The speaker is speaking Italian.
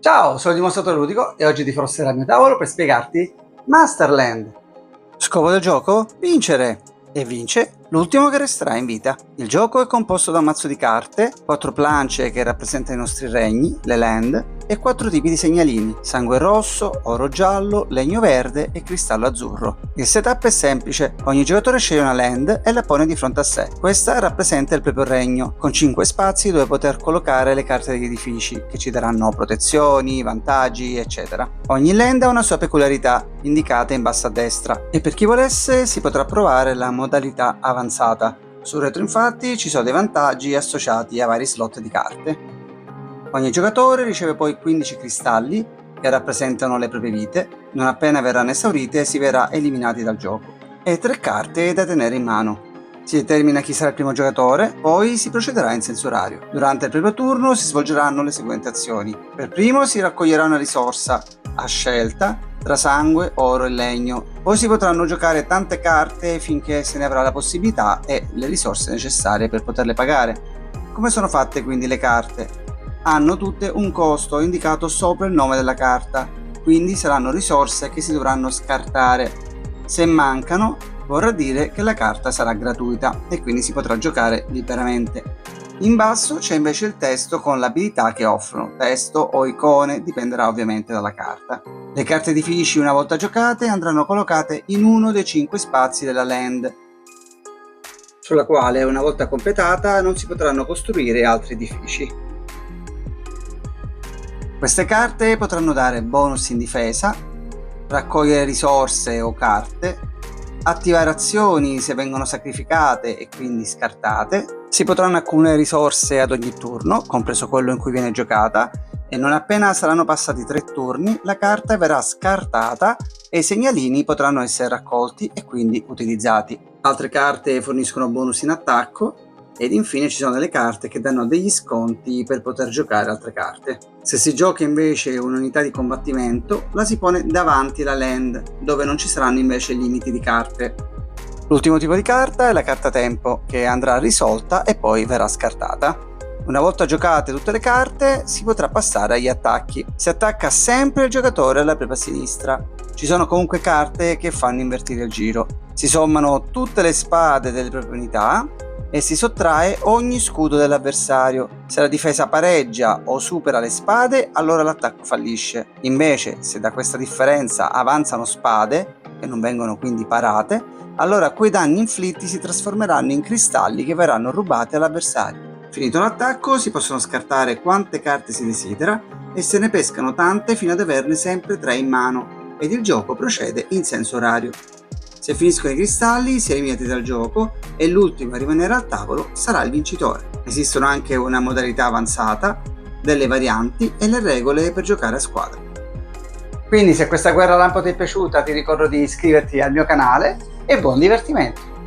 Ciao, sono il dimostratore ludico e oggi ti farò sedere al mio tavolo per spiegarti Masterland. Scopo del gioco? Vincere! E vince l'ultimo che resterà in vita. Il gioco è composto da un mazzo di carte, 4 planche che rappresentano i nostri regni, le land, e 4 tipi di segnalini: sangue rosso, oro giallo, legno verde e cristallo azzurro. Il setup è semplice: ogni giocatore sceglie una land e la pone di fronte a sé. Questa rappresenta il proprio regno, con 5 spazi dove poter collocare le carte degli edifici, che ci daranno protezioni, vantaggi, eccetera. Ogni land ha una sua peculiarità, indicata in basso a destra, e per chi volesse si potrà provare la modalità avanzata. Sul retro infatti ci sono dei vantaggi associati a vari slot di carte. Ogni giocatore riceve poi 15 cristalli che rappresentano le proprie vite, non appena verranno esaurite si verrà eliminati dal gioco, e 3 carte da tenere in mano. Si determina chi sarà il primo giocatore, poi si procederà in senso orario. Durante il primo turno si svolgeranno le seguenti azioni. Per primo si raccoglierà una risorsa a scelta tra sangue, oro e legno. Poi si potranno giocare tante carte finché se ne avrà la possibilità e le risorse necessarie per poterle pagare. Come sono fatte quindi le carte? Hanno tutte un costo indicato sopra il nome della carta, quindi saranno risorse che si dovranno scartare. Se mancano, vorrà dire che la carta sarà gratuita e quindi si potrà giocare liberamente. In basso c'è invece il testo con l'abilità che offrono, testo o icone, dipenderà ovviamente dalla carta. Le carte edifici una volta giocate andranno collocate in uno dei 5 spazi della land, sulla quale una volta completata non si potranno costruire altri edifici. Queste carte potranno dare bonus in difesa, raccogliere risorse o carte, attivare azioni se vengono sacrificate e quindi scartate. Si potranno accumulare risorse ad ogni turno, compreso quello in cui viene giocata, e non appena saranno passati 3 turni la carta verrà scartata e i segnalini potranno essere raccolti e quindi utilizzati. Altre carte forniscono bonus in attacco, ed infine ci sono delle carte che danno degli sconti per poter giocare altre carte. Se si gioca invece un'unità di combattimento, la si pone davanti alla land, dove non ci saranno invece limiti di carte. L'ultimo tipo di carta è la carta tempo, che andrà risolta e poi verrà scartata. Una volta giocate tutte le carte, si potrà passare agli attacchi. Si attacca sempre il giocatore alla propria sinistra. Ci sono comunque carte che fanno invertire il giro. Si sommano tutte le spade delle proprie unità e si sottrae ogni scudo dell'avversario. Se la difesa pareggia o supera le spade, allora l'attacco fallisce. Invece, se da questa differenza avanzano spade, che non vengono quindi parate, allora quei danni inflitti si trasformeranno in cristalli che verranno rubati all'avversario. Finito l'attacco, si possono scartare quante carte si desidera e se ne pescano tante fino ad averne sempre 3 in mano, ed il gioco procede in senso orario. Se finiscono i cristalli si è eliminati dal gioco e l'ultimo a rimanere al tavolo sarà il vincitore. Esistono anche una modalità avanzata, delle varianti e le regole per giocare a squadra. Quindi se questa guerra lampo ti è piaciuta ti ricordo di iscriverti al mio canale e buon divertimento!